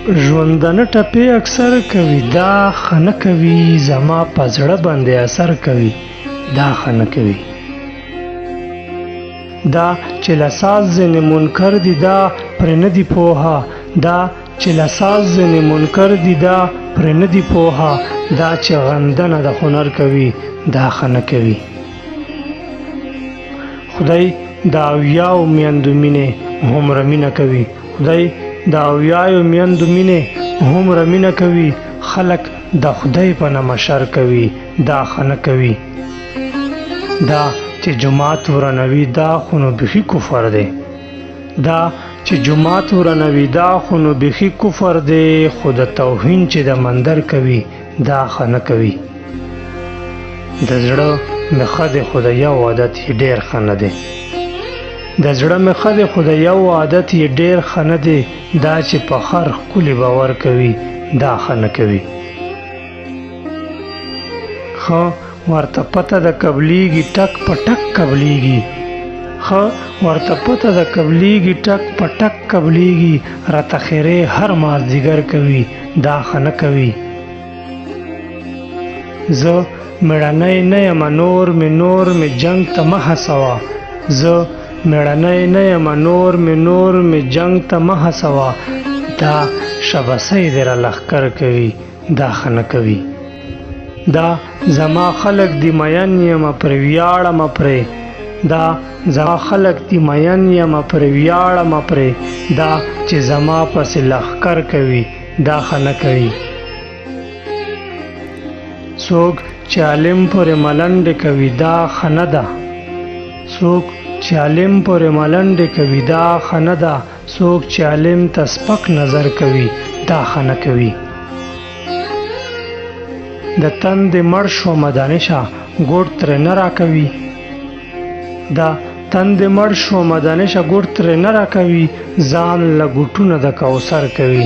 ژوندانه ټپې اکثر کوي دا خنه کوي زما په زړه باندې اثر کوي دا خنه کوي دا چې لساز ځینې منکر دي دا پرې نه دي پوهه دا چې لساز ځینې منکر دي دا پرې نه دي پوهه دا چې غندنه د هنر کوي دا خنه کوي خدای د اویاو میندو مینې هومره مینه کوي خدای د اویاو میندو مینې هومره مینه کوي خلک د خدای په نامه شر کوي دا خنه کوي دا چې جماعت ورانوي دا خو نو بیخي کفر دی دا چې جماعت ورانوي دا خو نو بیخي کفر دی خو د توهین چې د مندر کوي دا خنه کوي د زړه مخه د خدای یو عادت یې ډېر خنه دی د زړه مخه د خدای یو عادت یې ډېر خنه دی دا چې په هر ښکلي باور کوي دا خنه کوي ښه ورته پته د قبلیږي ټک په ټک قبلیږي ښه ورته پته د قبلیږي ټک په ټک قبلیږي راته خیرې هر مازدیګر کوي دا خنه کوي زه مړنی نه یم نور مې جنګ ته مه هڅوه زه مړنی نه یم نور مې جنګ ته مه هڅوه دا شبسی دې را لښکر کوي دا خنه کوي دا زما خلق دی مین یم پرې ویاړم پرې دا زما خلق دی مین یم پرې ویاړم پرې دا چې زما پسې لښکر کوي دا خنه کوي څوک چې عالم پورې ملنډې کوي دا خنه ده څوک چې عالم پورې ملنډې کوي دا خنه ده څوک چې عالم ته سپک نظر کوي دا خنه کوي د تندې مړ شومه دانشه ګوټ ترې نه راکوي د تندې مړ شومه دانشه ګوټ ترې نه راکوي ځان له ګوټونه د کوثر کوي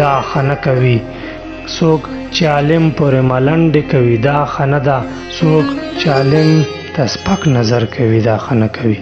دا خنه کوي څوک چې عالم پورې ملنډې کوي دا خنه ده څوک چې عالم ته سپک نظر کوي دا خنه کوي